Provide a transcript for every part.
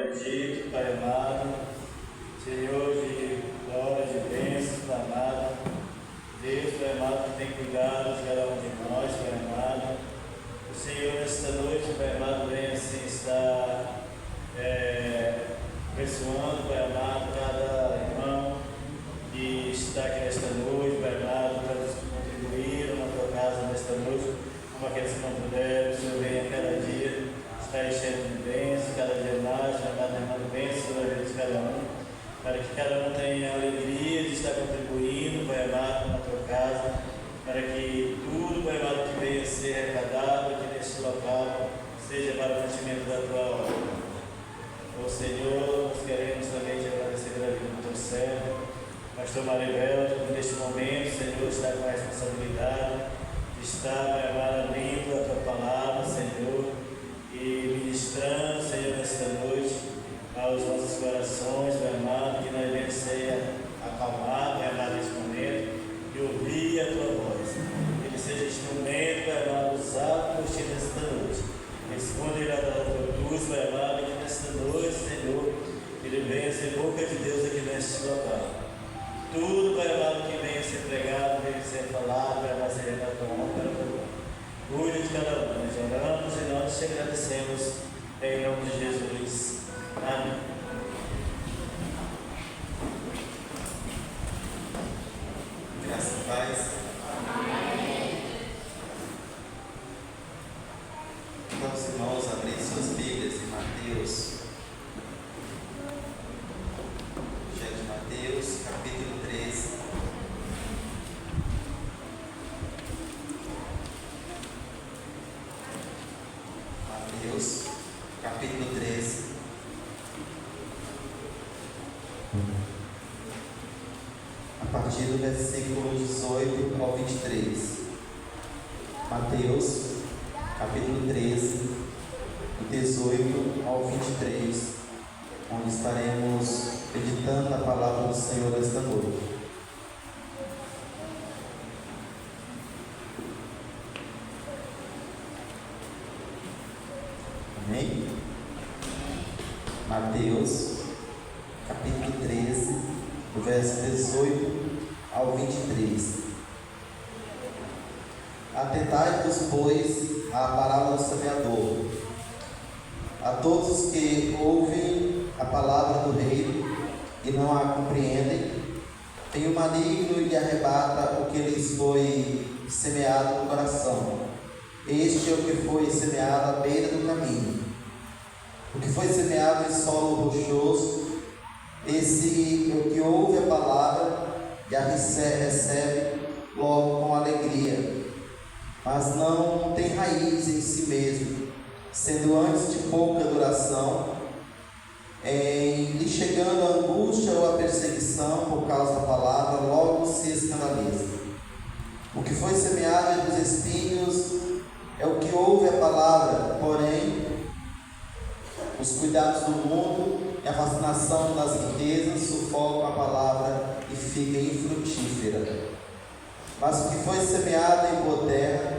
bendito, Pai amado, Senhor de glória, de bênçãos, Pai amado, Deus, Pai amado, que tem cuidado de cada um de nós, Pai amado. O Senhor, nesta noite, Pai amado, venha assim estar abençoando, Pai amado, cada irmão que está aqui nesta noite, Pai amado, para contribuir na tua casa nesta noite, como aqueles que não puderam. O Senhor venha cada dia estar enchendo de bênçãos, cada dia mais, Pai amado, derramando bênçãos na vida de cada um, para que cada um tenha a alegria de estar contribuindo, Pai amado, na tua casa, para que tudo, Pai amado, que venha a ser arrecadado aqui neste local, seja para o mantimento da tua obra. Ó Senhor, nós queremos também te agradecer pela vida do teu servo, Pastor Marivelto, neste momento, Senhor, está com a responsabilidade de estar, Pai amado, abrindo a tua palavra, Senhor, e ministrando, Senhor, nesta noite, aos nossos corações, Pai amado, que nós venhamos ser acalmados, Pai amado, neste momento, e ouvir a tua voz. Que ele seja instrumento, Pai amado, usado por ti nesta noite. Responde ele a tua cruz, Pai amado, que nesta noite, Senhor, ele venha ser boca de Deus aqui neste local. Tudo, Pai amado, que venha ser pregado, venha ser falado, Pai amado, seja da tua honra, para a tua glória. Cuide de cada um. Nós oramos e nós te agradecemos em nome de Jesus. Amém. Graças a paz. Amém. Então, os irmãos, abrem suas Bíblias em Mateus. Evangelho de Mateus, capítulo 13. Mateus, capítulo 13. A partir do versículo 18 ao 23. Mateus, capítulo 13, do 18 ao 23, onde estaremos meditando a palavra do Senhor esta noite. Amém? Mateus, capítulo 13, do verso 18 ao 23. Atentai-vos, pois, à parábola do semeador. A todos os que ouvem a palavra do reino e não a compreendem, tem o maligno e lhe arrebata o que lhes foi semeado no coração. Este é o que foi semeado à beira do caminho. O que foi semeado em solo rochoso, esse é o que ouve a palavra e a recebe logo com alegria, mas não tem raiz em si mesmo, sendo antes de pouca duração, em lhe chegando a angústia ou a perseguição por causa da palavra, logo se escandaliza. O que foi semeado entre os espinhos é o que ouve a palavra, porém os cuidados do mundo e a fascinação das riquezas sufocam a palavra e fica infrutífera. Mas o que foi semeado em boa terra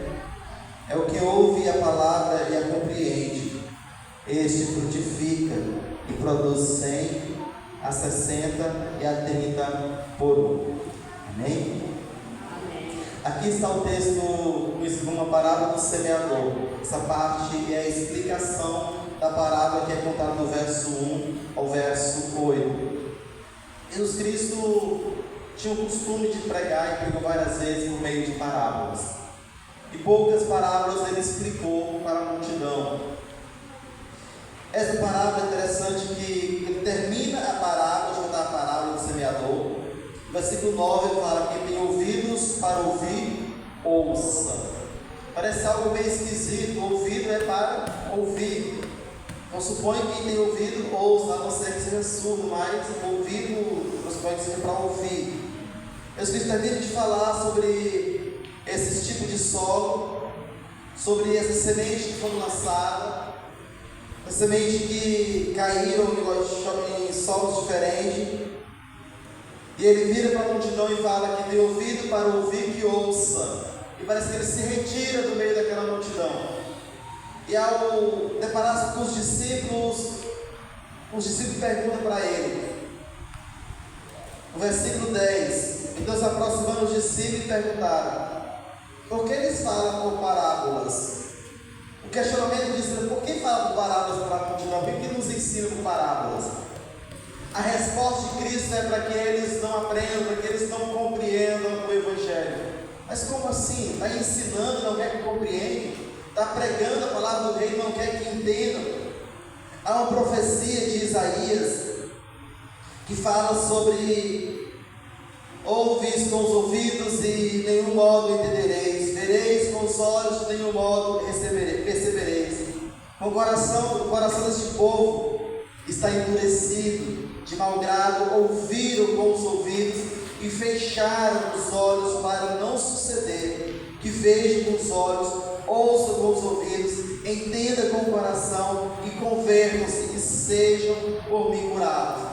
é o que ouve a palavra e a compreende. Este frutifica e produz 100, a 60 e a 30 por um. Amém? Aqui está o texto, uma parábola do semeador. Essa parte é a explicação da parábola que é contada do verso 1 ao verso 8. Jesus Cristo tinha o costume de pregar e pregou várias vezes por meio de parábolas. E poucas parábolas ele explicou para a multidão. Essa parábola é interessante que ele termina a parábola, junto à parábola do semeador. No versículo 9 ele fala: quem tem ouvidos para ouvir, ouça. Parece algo meio esquisito. Ouvido é para ouvir. Então supõe que quem tem ouvido ouça, a não ser que seja surdo, mas ouvido supõe que seja para ouvir. Jesus Cristo termina de falar sobre esse tipo de solo, sobre essas sementes que foram lançadas, as sementes que caíram em solos diferentes. E ele vira para a multidão e fala que tem ouvido para ouvir, que ouça. E parece que ele se retira do meio daquela multidão. E ao deparar-se com os discípulos, os discípulos perguntam para ele, no versículo 10, então se aproximaram os discípulos e perguntaram, por que eles falam por parábolas? O questionamento diz, por que falam por parábolas para a multidão? Por que nos ensinam por parábolas? A resposta de Cristo é para que eles não aprendam, para que eles não compreendam o Evangelho. Mas como assim? Está ensinando, não quer que compreendam? Está pregando a palavra do Rei, não quer que entendam? Há uma profecia de Isaías que fala sobre: ouvis com os ouvidos e de nenhum modo entendereis, vereis com os olhos de nenhum modo percebereis. O coração deste povo está endurecido, de mau grado ouviram com os ouvidos e fecharam os olhos para não suceder que vejam com os olhos, ouçam com os ouvidos, entendam com o coração e convertam-se e sejam por mim curados.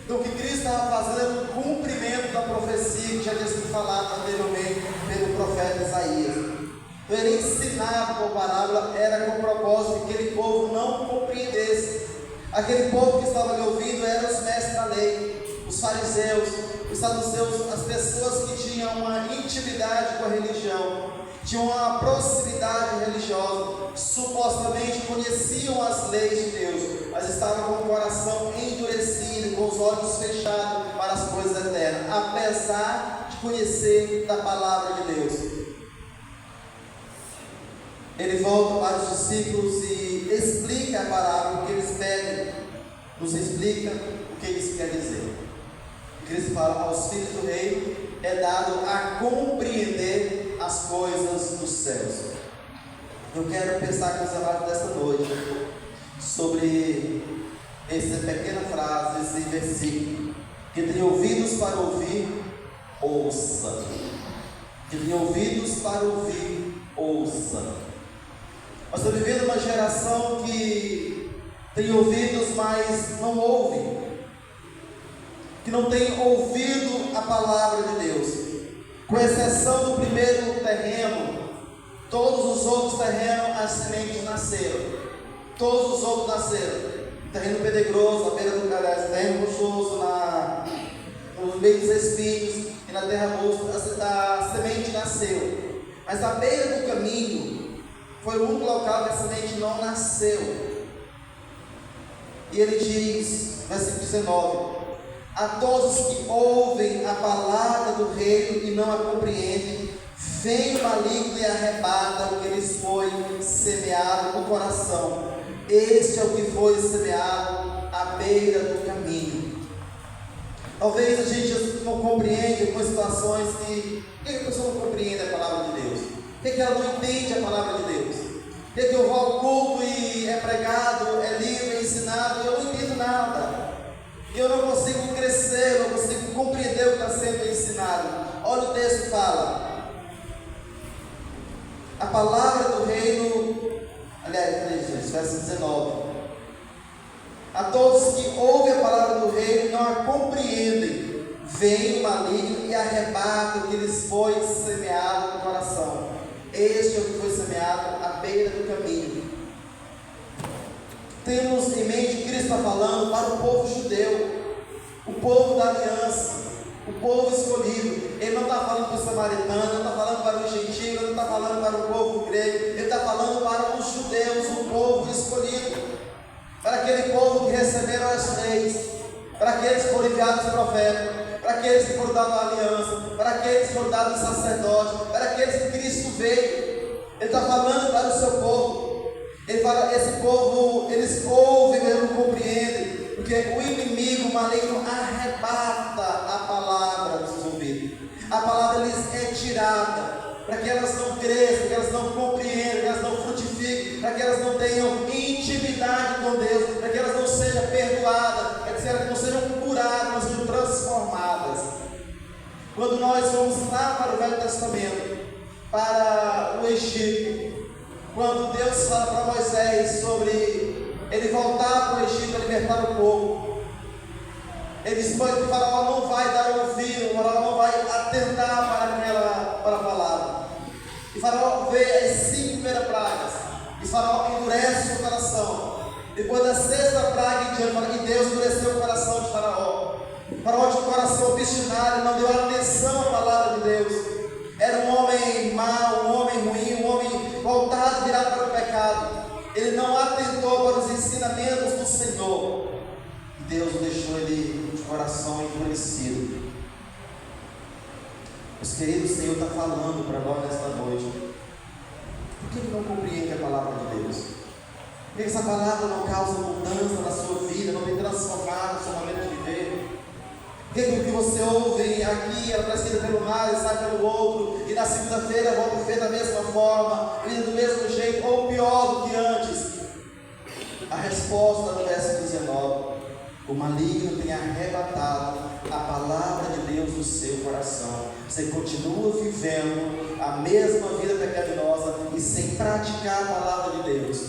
Então o que Cristo estava fazendo era um cumprimento da profecia que já tinha sido falada anteriormente pelo profeta Isaías. Então ele ensinava por parábola, era com o propósito de que aquele povo não compreendesse. Aquele povo que estava ali ouvindo eram os mestres da lei, os fariseus, os saduceus, as pessoas que tinham uma intimidade com a religião, tinham uma proximidade religiosa, supostamente conheciam as leis de Deus, mas estavam com o coração endurecido, com os olhos fechados para as coisas eternas, apesar de conhecer da palavra de Deus. Ele volta para os discípulos e explica a parábola, o que eles pedem, nos explica o que isso quer dizer. Cristo fala: aos filhos do rei é dado a compreender as coisas dos céus. Eu quero pensar com os amados desta noite sobre essa pequena frase, esse versículo: que tem ouvidos para ouvir, ouça. Que tem ouvidos para ouvir, ouça. Nós estamos vivendo uma geração que tem ouvidos, mas não ouve, que não tem ouvido a palavra de Deus. Com exceção do primeiro terreno, todos os outros terrenos as sementes nasceram. Todos os outros nasceram. Terreno pedregoso, na beira do calhau, terreno rochoso, no meio dos espinhos e na terra roxa, a semente nasceu. Mas à beira do caminho foi o único local que a semente não nasceu. E ele diz, versículo 19: a todos que ouvem a palavra do reino e não a compreendem, vem o maligno e arrebata o que lhes foi semeado no coração. Este é o que foi semeado à beira do caminho. Talvez a gente não compreenda algumas situações que a pessoa não compreende a palavra de Deus. Por que ela não entende a palavra de Deus? Por que eu vou ao culto e é pregado, é lido, é ensinado e eu não entendo nada? E eu não consigo crescer, eu não consigo compreender o que está sendo ensinado. Olha o texto, fala: a palavra do reino, aliás, verso 19: a todos que ouvem a palavra do reino e não a compreendem, vem o maligno e arrebata o que lhes foi semeado no coração. Este é o que foi semeado à beira do caminho. Temos em mente que Cristo está falando para o povo judeu, o povo da aliança, o povo escolhido. Ele não está falando para o samaritano, não está falando para o gentio, ele não está falando para o povo grego, ele está falando para os judeus, o povo escolhido, para aquele povo que receberam as leis, para aqueles que foram enviados profetas, para aqueles que foram dados a aliança, para aqueles que foram dados sacerdotes, para aqueles que Cristo veio. Ele está falando para o seu povo. Ele fala: esse povo, eles ouvem, mas não compreendem, porque o inimigo maligno arrebata a palavra dos seus ouvidos. A palavra lhes é tirada, para que elas não cresçam, que elas não compreendam, que elas não frutifiquem, para que elas não tenham intimidade com Deus, para que elas não sejam perdoadas, para que elas não sejam curadas, não sejam transformadas. Quando nós vamos lá para o Velho Testamento, para o Egito, quando Deus fala para Moisés sobre ele voltar para o Egito a libertar o povo, ele diz que o faraó não vai dar ouvido, o faraó não vai atentar para a palavra. E o faraó vê as 5 primeiras pragas, e o faraó endurece o coração. Depois da 6ª praga em diante, fala que Deus para onde o coração obstinado não deu atenção à palavra de Deus. Era um homem mau, um homem ruim, um homem voltado, virado para o pecado. Ele não atentou para os ensinamentos do Senhor. E Deus deixou ele de coração endurecido. Meus queridos, o Senhor está falando para nós nesta noite. Por que ele não compreende a palavra de Deus? Por que essa palavra não causa mudança na sua vida, não tem transformado a sua maneira de viver? Por que o que você ouve aqui, ela parece que pelo lado e sai pelo outro, e na segunda-feira volta a viver da mesma forma, vive do mesmo jeito, ou pior do que antes? A resposta no verso 19: o maligno tem arrebatado a palavra de Deus do seu coração. Você continua vivendo a mesma vida pecaminosa e sem praticar a palavra de Deus.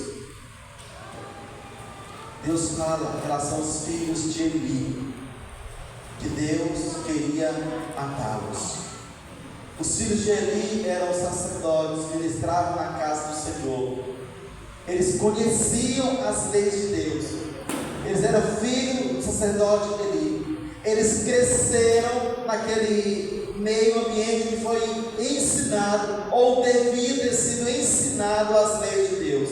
Deus fala em relação aos filhos de Eli, que Deus queria matá-los. Os filhos de Eli eram sacerdotes, ministravam na casa do Senhor. Eles conheciam as leis de Deus. Eles eram filhos do sacerdote de Eli. Eles cresceram naquele meio ambiente que foi ensinado, ou devia ter sido ensinado as leis de Deus.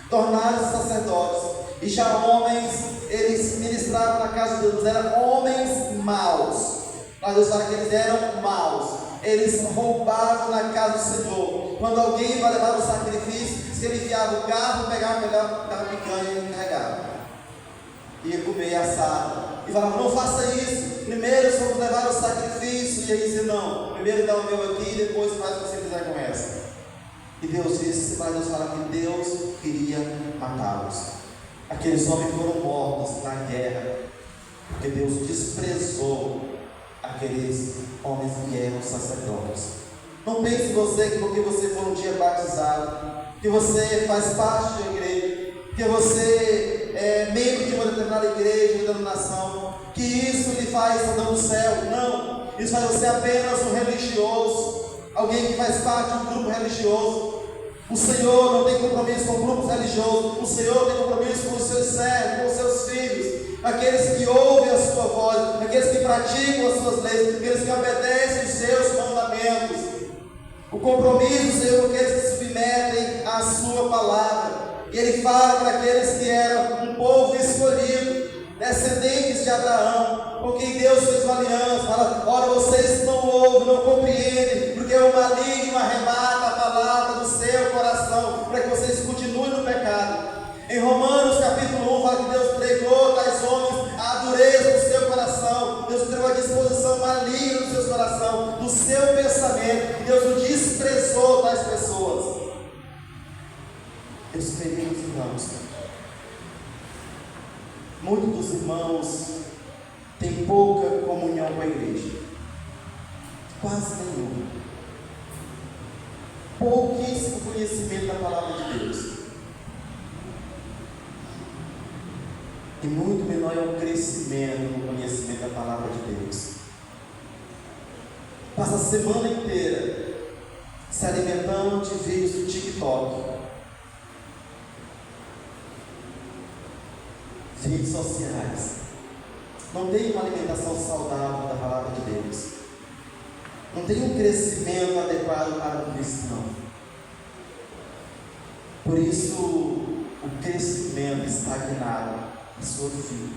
Tornaram-se sacerdotes. E já homens, eles ministravam na casa de Deus, eram homens maus. Mas Deus fala que eles eram maus. Eles roubavam na casa do Senhor. Quando alguém vai levar o sacrifício, se ele enviava o carro, pegava a picanha e carregava. Ia comer assado. E falava: não faça isso. Primeiro vamos levar o sacrifício. E aí disse: não, primeiro dá o meu aqui, depois faz o que você quiser com essa. E Deus disse, mas Deus fala que Deus queria matá-los. Aqueles homens foram mortos na guerra, porque Deus desprezou aqueles homens que eram sacerdotes. Não pense você que porque você foi um dia batizado, que você faz parte de uma igreja, que você é membro de uma determinada igreja, de denominação, que isso lhe faz andar no céu. Não, isso faz você apenas um religioso, alguém que faz parte de um grupo religioso. O Senhor não tem compromisso com grupos religiosos. O Senhor tem compromisso com os seus servos, com os seus filhos, aqueles que ouvem a sua voz, aqueles que praticam as suas leis, aqueles que obedecem os seus mandamentos. O compromisso do Senhor com aqueles que se submetem à sua palavra. E Ele fala para aqueles que eram um povo escolhido, descendentes de Abraão, com quem Deus fez uma aliança. Fala: ora, vocês não ouvem, não compreendem, porque o maligno arrebata a palavra do seu coração, para que vocês continuem no pecado. Em Romanos capítulo 1 fala que Deus entregou tais homens a dureza do seu coração. Deus entregou a disposição maligna do seu coração, do seu pensamento. Deus o desprezou tais pessoas. Meus queridos irmãos, muitos dos irmãos têm pouca comunhão com a igreja, quase nenhuma, pouquíssimo conhecimento da palavra de Deus, e muito menor é o crescimento no conhecimento da palavra de Deus. Passa a semana inteira se alimentando de vídeos do TikTok, redes sociais. Não tem uma alimentação saudável da palavra de Deus. Não tem um crescimento adequado para um cristão. Por isso, o crescimento estagnado na sua vida,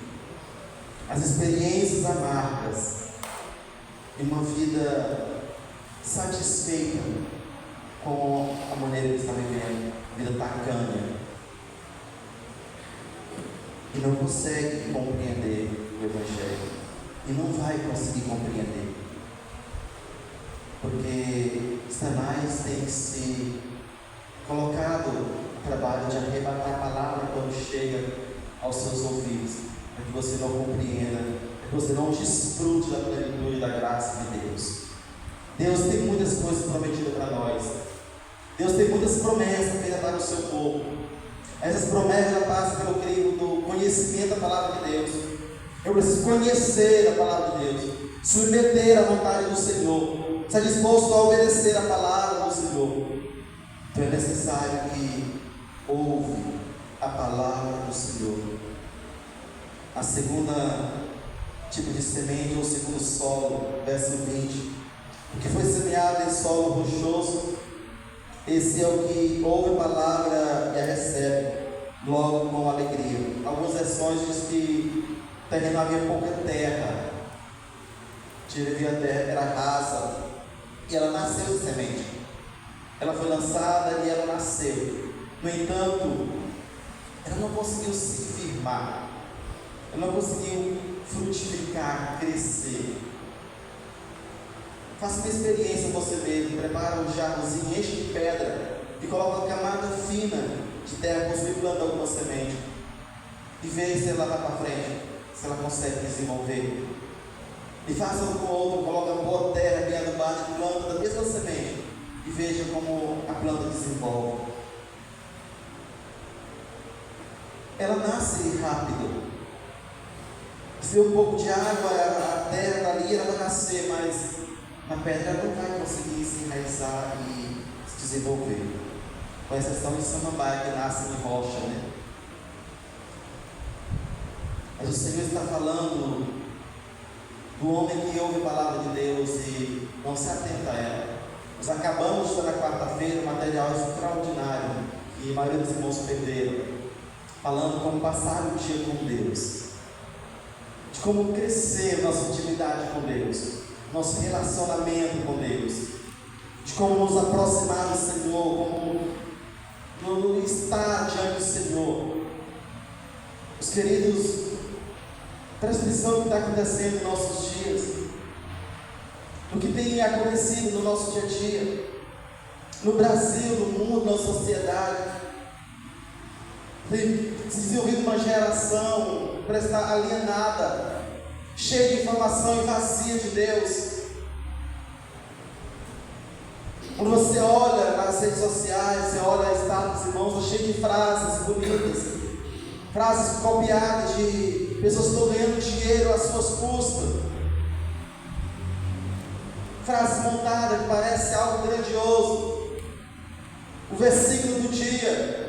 as experiências amargas e uma vida satisfeita com a maneira que está vivendo, vida tacanha, e não consegue compreender o Evangelho, e não vai conseguir compreender, porque Satanás tem se colocado no trabalho de arrebatar a palavra quando chega aos seus ouvidos, para que você não compreenda, para que você não desfrute da plenitude da graça de Deus. Deus tem muitas coisas prometidas para nós. Deus tem muitas promessas para o seu povo. Essas promessas passam pelo crivo do conhecimento da palavra de Deus. Eu preciso conhecer a palavra de Deus, submeter à vontade do Senhor, estar disposto a obedecer a palavra do Senhor. Então é necessário que ouve a palavra do Senhor. A segunda tipo de semente ou segundo solo, verso 20. O que foi semeado em solo rochoso, esse é o que ouve a palavra e a recebe, logo com alegria. Algumas versões diz que o terreno havia pouca terra, a terra era rasa, e ela nasceu de semente. Ela foi lançada e ela nasceu. No entanto, ela não conseguiu se firmar, ela não conseguiu frutificar, crescer. Faça uma experiência você mesmo. Prepara um jarrozinho, enche de pedra e coloca uma camada fina de terra, conseguir plantar alguma semente e veja se ela vai para frente, se ela consegue desenvolver. E faça um com o outro, coloca boa terra bem adubada e planta da mesma semente e veja como a planta desenvolve. Ela nasce rápido. Se um pouco de água, a terra dali, ela vai nascer, mas na pedra ela não vai conseguir se enraizar e se desenvolver. Com exceção de samambaia, que nasce em rocha, né? Mas o Senhor está falando do homem que ouve a palavra de Deus e não se atenta a ela. Nós acabamos de estar na quarta-feira, um material extraordinário que a maioria dos irmãos perderam, falando como passar o dia com Deus, de como crescer nossa intimidade com Deus, nosso relacionamento com Deus, de como nos aproximar do Senhor, como estar diante do Senhor. Os queridos, presta atenção no que está acontecendo em nossos dias, no que tem acontecido no nosso dia a dia, no Brasil, no mundo, na sociedade. Tem desenvolvido uma geração alienada, cheia de informação e vazia de Deus. Quando você olha nas redes sociais, você olha status, irmãos, cheio de frases bonitas, frases copiadas de pessoas que estão ganhando dinheiro às suas custas, frases montadas que parece algo grandioso. O versículo do dia.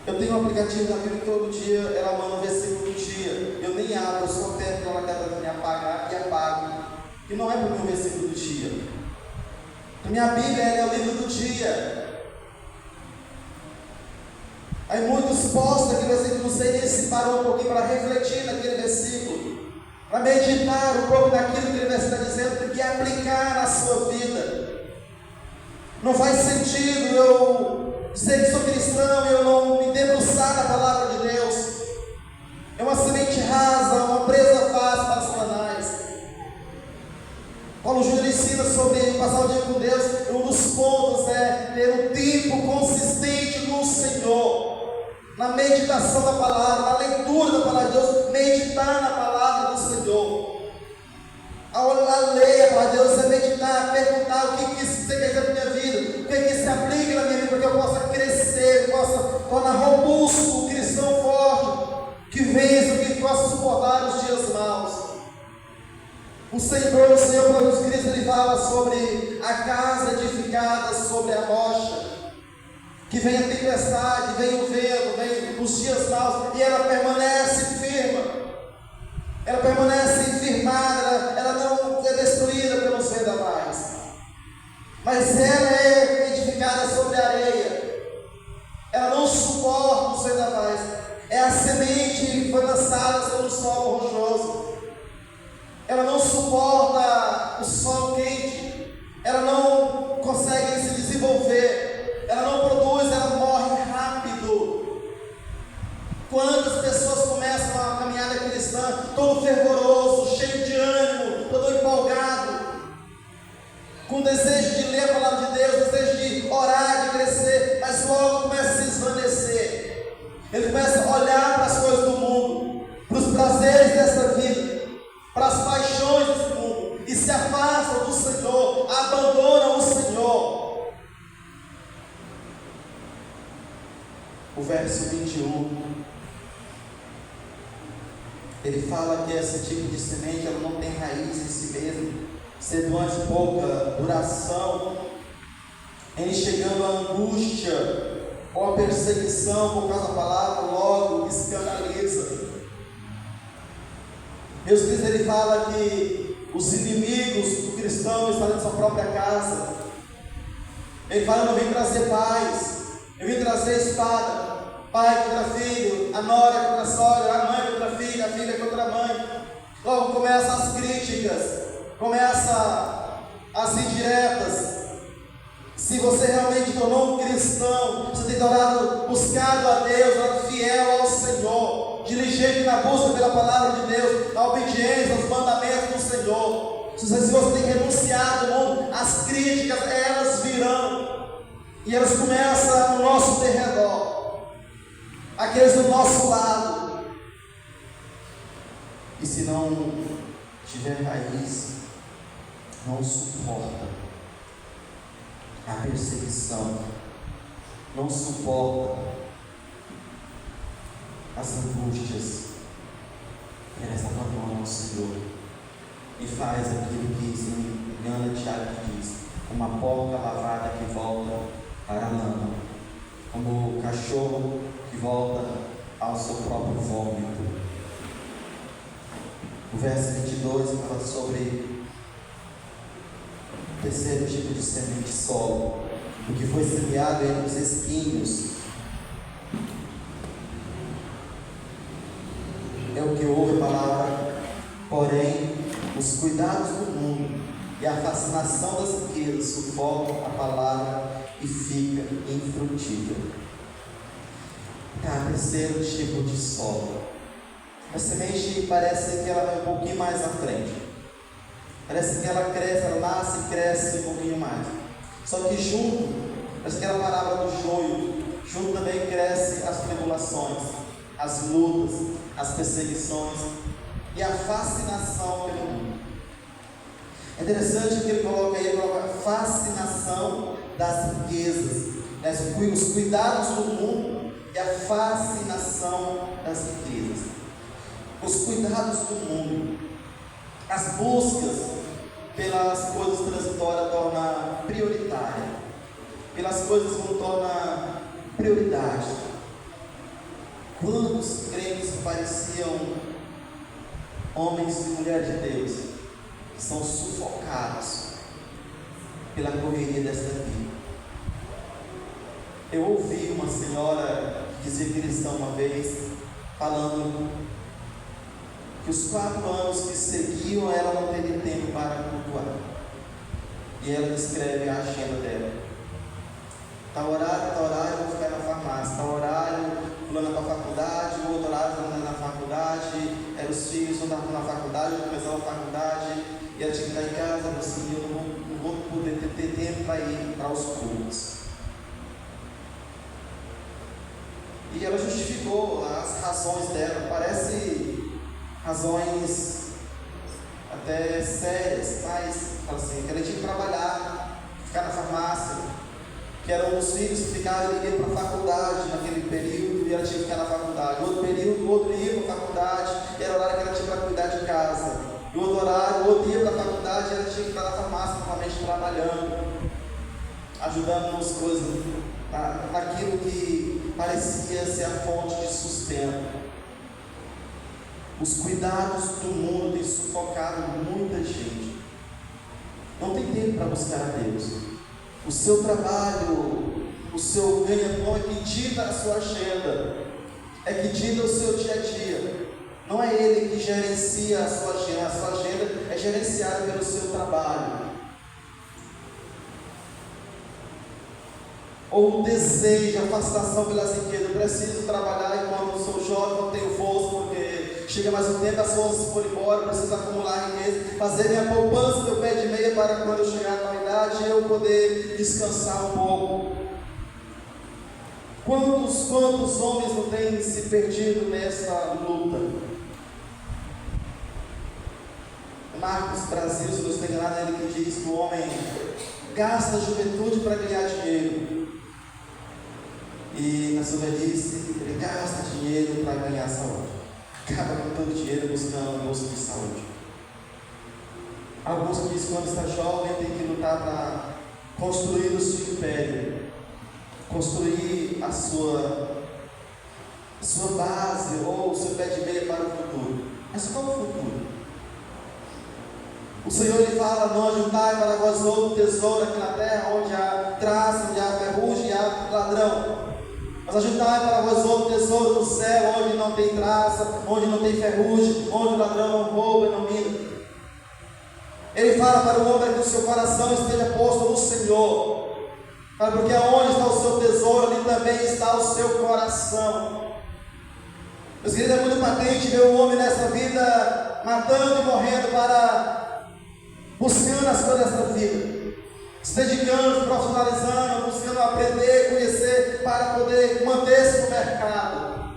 Eu tenho um aplicativo da Bíblia que todo dia ela manda um versículo do dia. Eu nem abro, eu só aperto ela quer me apagar e apago. E não é para o meu versículo do dia. A minha Bíblia é o livro do dia. Aí muitos postam aquele versículo, não sei nem se parou um pouquinho para refletir naquele versículo, para meditar um pouco naquilo que ele está dizendo e aplicar na sua vida. Não faz sentido eu dizer que sou cristão e eu não me debruçar na palavra de Deus. É uma semente rasa, uma presa fácil para Satanás. Paulo Júnior ensina sobre passar o dia com Deus. Um dos pontos é ter um tempo consistente no Senhor, na meditação da palavra, na leitura da palavra de Deus, meditar na palavra do Senhor. A ler a palavra de Deus é meditar, perguntar o que você quer dizer para a minha vida, o que se aplica na minha vida, para que eu possa crescer, possa tornar robusto, um cristão forte, que vença, que possa suportar os dias maus. O Senhor Jesus Cristo, ele fala sobre a casa edificada sobre a rocha, que vem a tempestade, vem o vento, vem os dias maus, e ela permanece firme. Ela permanece firmada, ela não é destruída pelos vendavais, mas ela é edificada sobre a areia, ela não suporta os vendavais. É a semente que foi lançada sobre o solo rochoso, ela não suporta o sol quente, ela não consegue se desenvolver, ela não produz, ela morre rápido. Quantas pessoas começam a caminhada cristã todo fervoroso, cheio de ânimo, todo empolgado, com desejo de ler a palavra de Deus, desejo de orar, de crescer, mas logo começa a se esvanecer. Ele começa a olhar para as coisas do mundo, para os prazeres dessa vida, para as paixões desse mundo, e se afasta do Senhor, abandona o Senhor. O verso 21, ele fala que esse tipo de semente ela não tem raiz em si mesmo, sendo antes pouca duração, em chegando a angústia ou a perseguição por causa da palavra, logo escandaliza. Jesus Cristo ele fala que os inimigos do cristão estão dentro da sua própria casa. Ele fala: eu não vim trazer paz, eu vim trazer espada. Pai contra filho, a nora contra a sogra, a mãe contra a filha contra a mãe. Logo começam as críticas, começam as indiretas. Se você realmente tornou um cristão, você tem orado, buscado a Deus, orado fiel ao Senhor, diligente na busca pela palavra de Deus, na obediência aos mandamentos do Senhor. Se você tem renunciado ao mundo, as críticas, elas virão, e elas começam no nosso derredor, aqueles do nosso lado. E se não tiver raiz, não suporta a perseguição, não suporta as angústias, elas abandonam o Senhor e faz aquilo que se engana Tiago diz: uma porca lavada que volta para a lama, como o cachorro que volta ao seu próprio vômito. O verso 22 fala sobre o terceiro tipo de semente solo, o que foi semeado entre os espinhos. É o que ouve a palavra, porém os cuidados do mundo e a fascinação das riquezas sufocam a palavra e fica infrutífera. Terceiro tipo de solo. A semente parece que ela vai um pouquinho mais à frente. Parece que ela cresce, ela nasce e cresce um pouquinho mais. Só que junto, parece aquela parábola do joio, junto também cresce as tribulações, as lutas, as perseguições e a fascinação pelo mundo. É interessante que ele coloca aí a fascinação das riquezas, né? Os cuidados do mundo e a fascinação das riquezas. Os cuidados do mundo, as buscas pelas coisas transitórias torna prioritária, pelas coisas que não torna prioridade. Quantos crentes pareciam homens e mulheres de Deus que são sufocados pela correria desta vida? Eu ouvi uma senhora que dizia cristã uma vez falando que os 4 anos que seguiam ela não teria tempo para cultuar. E ela descreve a agenda dela: tal horário eu vou ficar na farmácia, tal horário fulano para a faculdade, o outro horário fulano na faculdade, eram os filhos não estavam na faculdade, eu começava a faculdade, e ela tinha que estar em casa. Ela disse: eu não vou poder ter tempo para ir para os cultos. E ela justificou as razões dela, parece razões até sérias, mas fala assim, que ela tinha que trabalhar, ficar na farmácia, que eram os filhos que ficavam indo para a faculdade naquele período, e ela tinha que ficar na faculdade. Outro período, o outro ia para a faculdade, e era o horário que ela tinha para cuidar de casa. E outro horário, o outro ia para a faculdade, e ela tinha que estar na farmácia novamente trabalhando, ajudando nas coisas, naquilo que parecia ser a fonte de sustento. Os cuidados do mundo têm sufocado muita gente. Não tem tempo para buscar a Deus. O seu trabalho, o seu ganha-pão é que dita a sua agenda, é que dita o seu dia a dia. Não é ele que gerencia a sua agenda é gerenciada pelo seu trabalho. Ou o desejo, a fascinação pelas riquezas. Eu preciso trabalhar enquanto sou jovem, não tenho força, porque chega mais um tempo, as forças foram embora, eu preciso acumular riqueza, fazer minha poupança, meu pé de meia, para quando eu chegar na idade eu poder descansar um pouco. Quantos homens não têm se perdido nessa luta? Marcos Brasil, se não estou enganado, é ele que diz que o homem gasta a juventude para ganhar dinheiro. E na sua velhice, ele gasta dinheiro para ganhar saúde. Acaba com todo o dinheiro buscando a busca de saúde. Alguns dizem que quando está jovem tem que lutar para construir o seu império, construir a sua base ou o seu pé de meia para o futuro. Mas qual é o futuro? O Senhor ele fala: não ajuntai para vós outro tesouro aqui na terra, onde há traça, onde há ferrugem e há ladrão. Mas ajuntai para vós outro tesouro no céu, onde não tem traça, onde não tem ferrugem, onde o ladrão não rouba e não mina. Ele fala para o homem que o seu coração esteja posto no Senhor. Fala, porque aonde está o seu tesouro, ali também está o seu coração. Meus queridos, é muito patente ver o homem nessa vida matando e morrendo buscando as coisas dessa vida, se dedicando, se profissionalizando, buscando aprender, conhecer, para poder manter-se no mercado.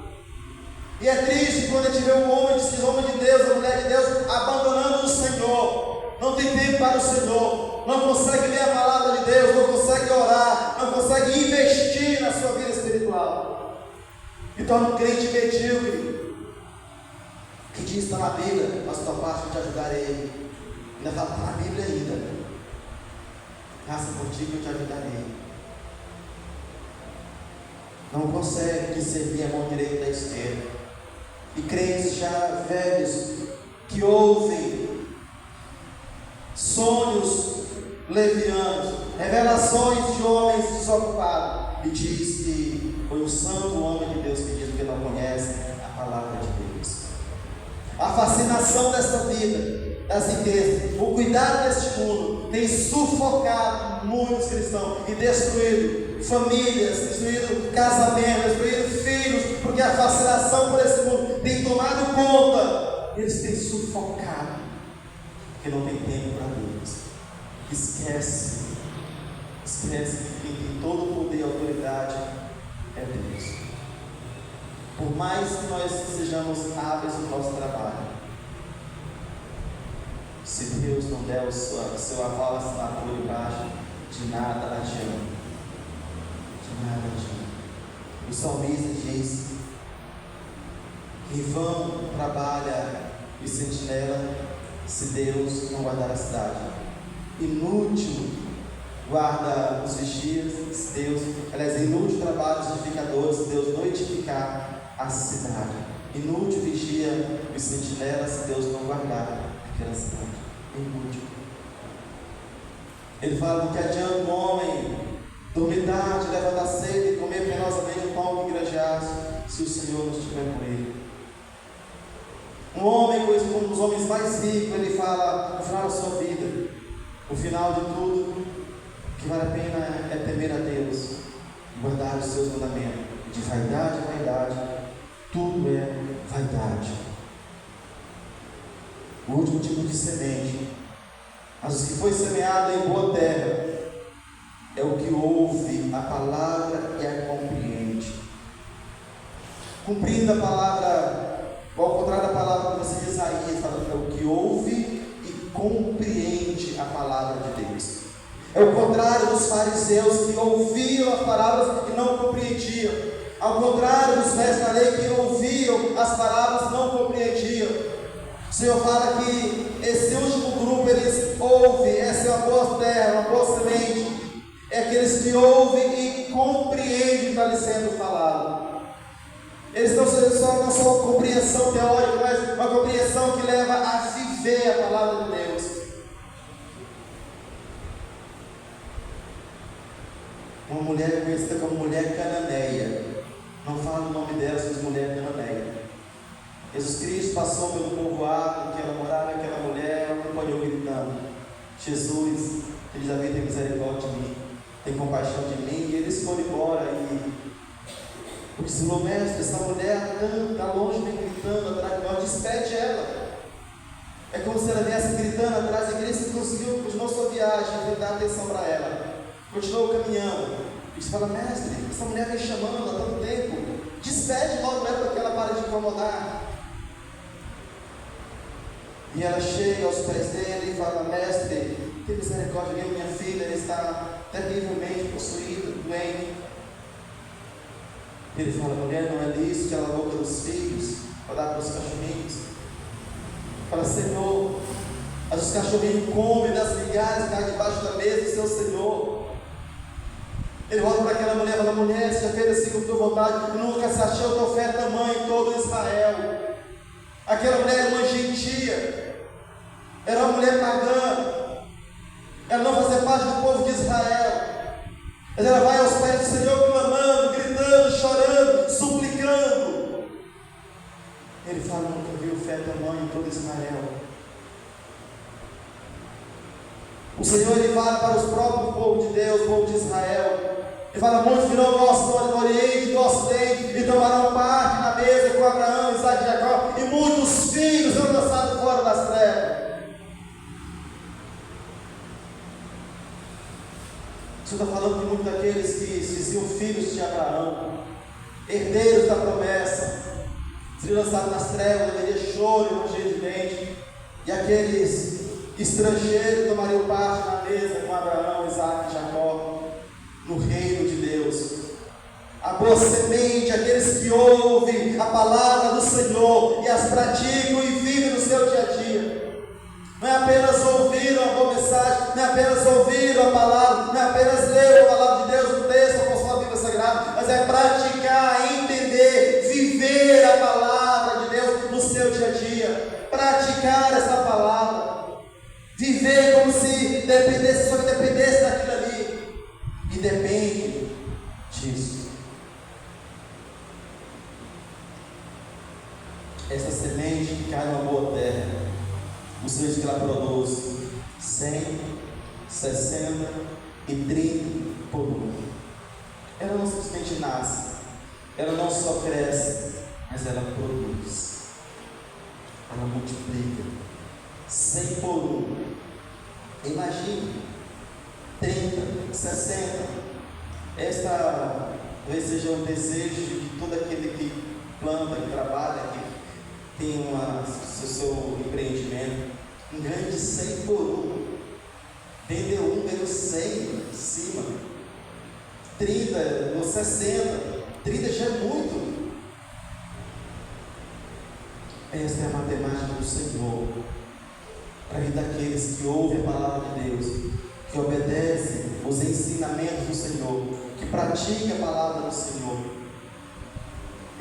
E é triste quando a gente vê um homem, esse homem de Deus, a mulher de Deus, abandonando o Senhor, não tem tempo para o Senhor, não consegue ler a palavra de Deus, não consegue orar, não consegue investir na sua vida espiritual, e torna um crente medíocre, que diz, está na Bíblia, mas tua parte eu te ajudarei. Ainda fala, está na Bíblia ainda. Raça por ti que eu te ajudarei. Não consegue discernir a mão direita da esquerda. E crentes já velhos que ouvem sonhos levianos, revelações de homens desocupados, e diz que foi o santo homem de Deus que diz que não conhece a palavra de Deus. A fascinação dessa vida, das riquezas, o cuidado deste mundo tem sufocado muitos cristãos e destruído famílias, destruído casamentos, destruído filhos, porque a fascinação por esse mundo tem tomado conta, eles têm sufocado, porque não tem tempo para Deus. Esquece que quem tem todo o poder e autoridade é Deus. Por mais que nós sejamos hábeis no nosso trabalho, se Deus não der o seu aval, assinatura embaixo, de nada adianta. De nada adianta. O salmista diz: em vão trabalha e sentinela, se Deus não guardar a cidade. Inútil guarda os vigias, se Deus, inútil trabalha os edificadores, se Deus não edificar a cidade. Inútil vigia os sentinelas, se Deus não guardar aquela cidade. Inútil. Ele fala: que adianta um homem dormir tarde, levantar cedo e comer penosamente o pão que granjeaste, se o Senhor não estiver com ele. Um homem, um dos homens mais ricos, ele fala no final da sua vida, o final de tudo, que vale a pena é temer a Deus, guardar os seus mandamentos. De vaidade a vaidade, tudo é vaidade. O último tipo de semente, mas o que foi semeado em boa terra, é o que ouve a palavra e a compreende. Cumprindo a palavra, ao contrário da palavra que você diz Isaías, falando, é o que ouve e compreende a palavra de Deus. É o contrário dos fariseus que ouviam as palavras e não compreendiam. Ao contrário dos mestres da lei que ouviam as palavras e não compreendiam. O Senhor fala que esse último grupo, eles ouvem, essa é uma boa terra, uma boa semente. É aqueles que ouvem e compreendem o que está lhe sendo falado. Eles não só compreensão teórica, mas uma compreensão que leva a viver a palavra de Deus. Uma mulher conhecida como mulher cananeia, não fala o nome dela, mas mulher cananeia. Jesus Cristo passou pelo povoado que ela morava, aquela mulher, ela acompanhou gritando: Jesus, ele já veio ter misericórdia de mim, tem compaixão de mim. E eles foram embora e disse: meu mestre, essa mulher está longe, vem gritando atrás de nós, despede ela. É como se ela viesse gritando atrás da igreja. Você conseguiu, continuou sua viagem, vem dar atenção para ela, continuou caminhando. E você fala: mestre, essa mulher vem chamando há tanto tempo, despede logo ela para que ela pare de incomodar. E ela chega aos pés dele e fala: mestre, tem misericórdia de minha filha, ela está terrivelmente possuída, doente. Ele fala: mulher, não é disso que ela lavou pelos filhos, para dar para os cachorrinhos? Fala: Senhor, mas os cachorrinhos comem das migalhas que caem debaixo da mesa do seu Senhor. Ele volta para aquela mulher e fala: mulher, você já fez assim com tua vontade, nunca se achou tua fé tamanho em todo Israel. Aquela mulher era uma gentia. era uma mulher pagã, ela não fazia parte do povo de Israel, mas ela vai aos pés do Senhor clamando, gritando, chorando, suplicando. Ele fala: nunca viu fé tamanho em todo Israel. O Senhor, ele fala para os próprios povo de Deus, o povo de Israel. Ele fala: muitos virão do Oriente, do Ocidente, e tomarão parte na mesa com Abraão, Isaac e Jacó, e muitos filhos serão lançados fora das trevas. O Senhor está falando de muitos daqueles que se diziam filhos de Abraão, herdeiros da promessa, seriam lançados nas trevas, haveria choro e ranger de dente, e aqueles estrangeiros tomariam parte na mesa com Abraão, Isaac e Jacó, no reino de Deus. A boa semente, aqueles que ouvem a palavra do Senhor e as praticam e vivem no seu dia a dia. Não é apenas ouvir uma boa mensagem, não é apenas ouvir a palavra, não é apenas ler a palavra de Deus no texto com sua Bíblia Sagrada, mas é praticar, entender, viver a palavra de Deus no seu dia a dia, praticar essa palavra, viver como se dependesse, só que dependesse daquilo ali, e depende disso. Essa semente que cai numa boa terra, o Senhor diz que ela produz 100, 60 e 30 por um. Ela não simplesmente nasce, ela não só cresce, mas ela produz, ela multiplica. 100 por um. Imagine 30, 60. Esta talvez seja um desejo de todo aquele que planta, que trabalha, que tem seu empreendimento. Um ganho de 100 por um. Vendeu um, ganhou 100 em cima. 30, ou 60. 30 já é muito. Esta é a matemática do Senhor para a vida daqueles que ouvem a palavra de Deus, que obedecem os ensinamentos do Senhor, que praticam a palavra do Senhor.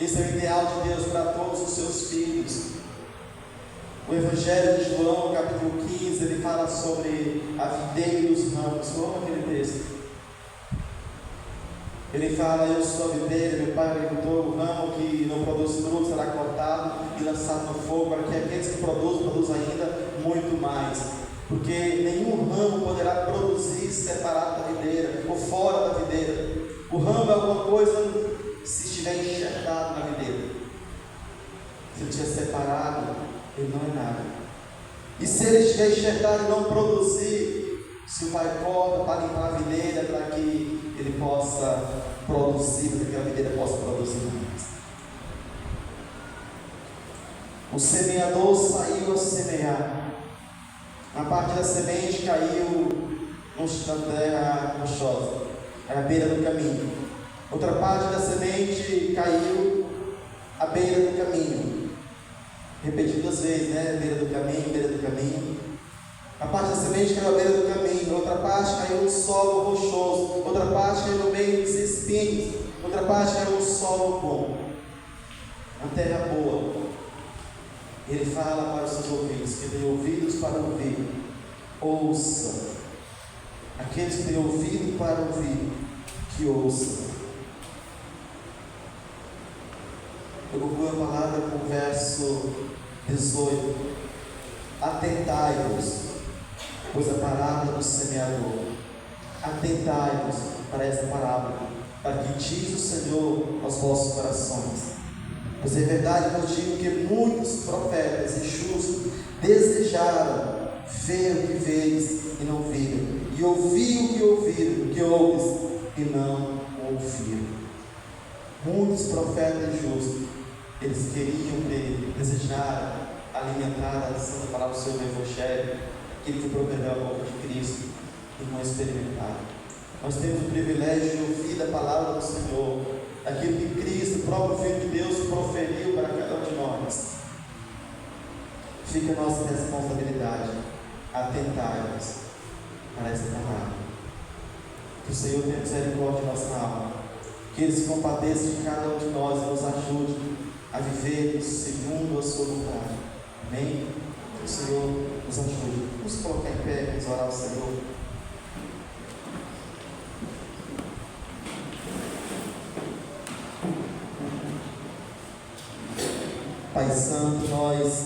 Esse é o ideal de Deus para todos os seus filhos. O Evangelho de João, capítulo 15, ele fala sobre a videira e os ramos. Como aquele texto? Ele fala: eu sou a videira, meu pai é o agricultor. O ramo que não produz fruto será cortado e lançado no fogo, para que aqueles que produzam ainda muito mais. Porque nenhum ramo poderá produzir separado da videira ou fora da videira. O ramo é alguma coisa se estiver enxertado na videira. Se ele estiver separado, ele não é nada. E se ele estiver enxertado e não produzir, se o pai corta para limpar a videira, para que ele possa produzir, para que a videira possa produzir mais. O semeador saiu a semear. Uma parte da semente caiu na terra rochosa, à beira do caminho. Outra parte da semente caiu à beira do caminho. Repetido 2 vezes, né? Beira do caminho, beira do caminho. A parte da semente caiu à beira do caminho. Outra parte caiu no solo rochoso. Outra parte caiu no meio dos espinhos. Outra parte caiu no solo bom. Uma terra boa. Ele fala para os seus ouvintes, que têm ouvidos para ouvir, ouça. Aqueles que têm ouvido para ouvir, que ouçam. Eu concluo a palavra com o verso 18. Atentai-vos, pois a palavra do semeador. Atentai-vos para esta palavra, para que diz o Senhor aos vossos corações. Pois é verdade que eu digo que muitos profetas e justos desejaram ver o que vês e não viram, e ouvir o que ouviram, o que ouves e não ouviram. Muitos profetas e justos, eles queriam ter, desejaram alimentar a santa palavra do Senhor no Evangelho, aquele que prometeu a boca de Cristo, e não experimentaram. Nós temos o privilégio de ouvir a palavra do Senhor, aquilo que Cristo, o próprio Filho de Deus, proferiu para cada um de nós. Fica a nossa responsabilidade, atentar-nos para essa palavra. Que o Senhor tenha misericórdia de nossa alma, que Ele se compadeça de cada um de nós e nos ajude a viver segundo a sua vontade. Amém? O Senhor nos ajude. Vamos colocar em pé, vamos orar ao Senhor. Pai Santo, nós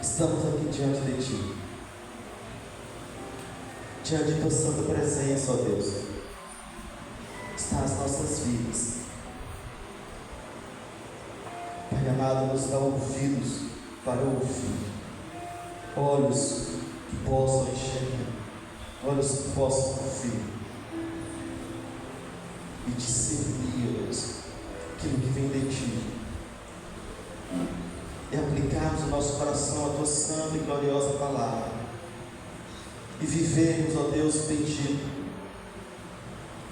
estamos aqui diante de Ti, diante de Tua Santa Presença, ó Deus. Está as nossas vidas. Pai amado, nos dá ouvidos para ouvir, olhos que possam enxergar, olhos que possam ouvir e discernir, ó Deus, aquilo que vem de Ti, e aplicarmos o nosso coração à Tua santa e gloriosa palavra, e vivermos, ó Deus bendito,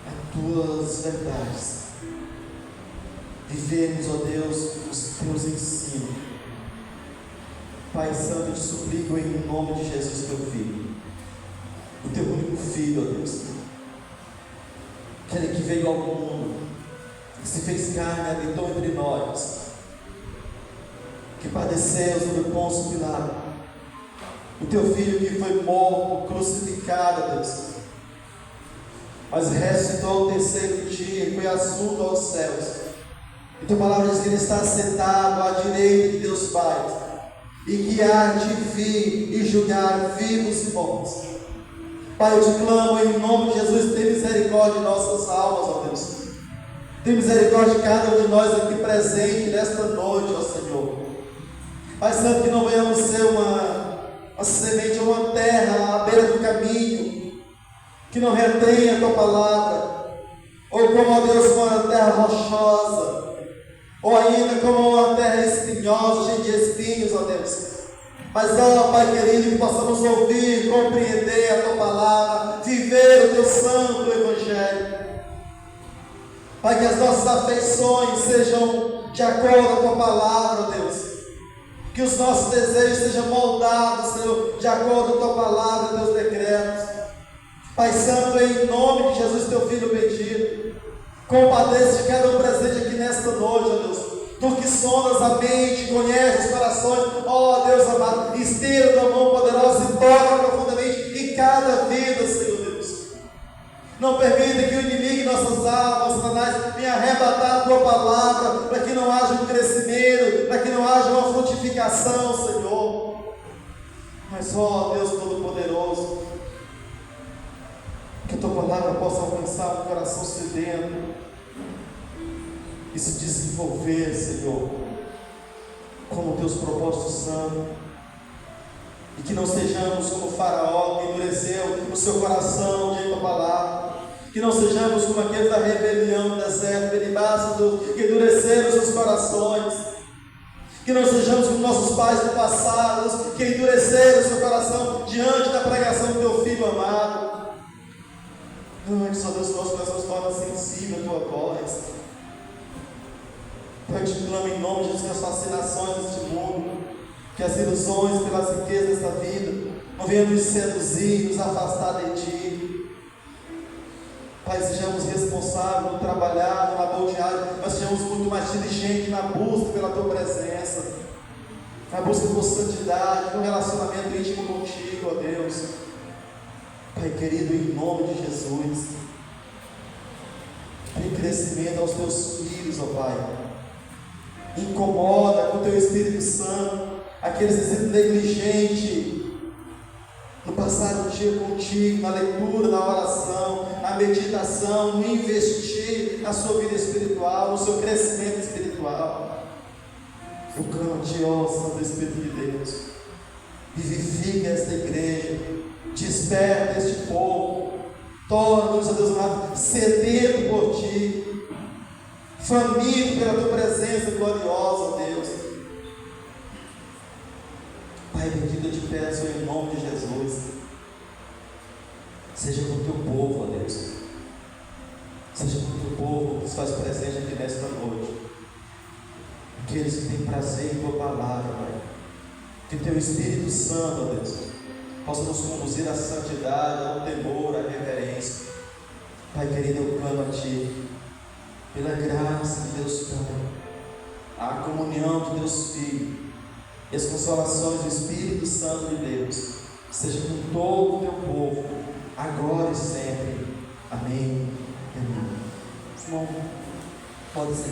as Tuas verdades, vivermos, ó Deus, os Teus ensinos. Pai Santo, eu te suplico em nome de Jesus, Teu Filho, o Teu único Filho, ó Deus, aquele que veio ao mundo, que se fez carne, habitou entre nós, que padeceu sob Pôncio Pilato, o Teu Filho que foi morto, crucificado, Deus, mas ressuscitou ao terceiro dia e foi assunto aos céus. E Tua palavra diz que Ele está sentado à direita de Deus Pai, e que há de vir e julgar vivos e mortos. Pai, eu te clamo em nome de Jesus, tem misericórdia de nossas almas, ó Deus. Tem misericórdia de cada um de nós aqui presente nesta noite, ó Senhor. Pai Santo, que não venhamos ser uma semente, uma terra à beira do caminho, que não retenha a Tua palavra, ou como, ó Deus, uma terra rochosa, ou ainda como uma terra espinhosa, cheia de espinhos, ó Deus. Mas, ó Pai querido, que possamos ouvir, compreender a Tua palavra, viver o Teu santo Evangelho. Pai, que as nossas afeições sejam de acordo com a Tua palavra, ó Deus. Que os nossos desejos sejam moldados, Senhor, de acordo com a Tua palavra e Teus decretos. Pai Santo, em nome de Jesus, Teu Filho bendito, compadeça de cada um presente aqui nesta noite, ó Deus. Tu que sondas a mente, conheces os corações, ó Deus amado, estenda Tua mão poderosa e toca profundamente em cada vida, Senhor Deus. Não permita que o inimigo em nossas almas, Satanás, venha arrebatar a Tua palavra, para que não haja um crescimento, para que não haja uma frutificação, Senhor. Mas, ó Deus Todo-Poderoso, que a Tua palavra possa alcançar o coração sedento e se desenvolver, Senhor, como Teus propósitos são, e que não sejamos como Faraó, que endureceu o seu coração diante da palavra, que não sejamos como aqueles da rebelião no deserto, que endureceram os seus corações, que não sejamos como nossos pais do passado, que endureceram o seu coração diante da pregação do Teu Filho amado. Antes, ó Deus, nosso coração se torna sensível à Tua voz. Pai, eu te clamo em nome de Jesus, que as fascinações deste mundo, que as ilusões pelas riquezas desta vida não venham nos seduzir, nos afastar de Ti. Pai, sejamos responsáveis no trabalhar, no labor diário, mas sejamos muito mais diligentes na busca pela Tua presença, na busca por santidade, no relacionamento íntimo contigo, ó Deus. Pai querido, em nome de Jesus, dê crescimento aos Teus filhos, ó Pai. Incomoda com o Teu Espírito Santo aqueles que são negligentes no passar o dia contigo, na leitura, na oração, na meditação, no investir na sua vida espiritual, no seu crescimento espiritual. Eu clamo a Ti, ó Santo Espírito de Deus, vivifica esta igreja, desperta este povo, torna-nos, ó Deus amado, sedento por Ti, faminto pela Tua presença gloriosa, ó Deus. Pai bendito, eu te peço em nome de Jesus, seja com o Teu povo, ó Deus, seja com o Teu povo que se faz presente aqui nesta noite, aqueles que têm prazer em Tua palavra, Pai, que Teu Espírito Santo, ó Deus, possa nos conduzir à santidade, ao temor, à reverência. Pai querido, eu clamo a Ti, pela graça de Deus Pai, a comunhão de Deus Filho, e as consolações do Espírito Santo de Deus seja com todo o teu povo, agora e sempre. Amém. Amém. Irmão, pode sentar.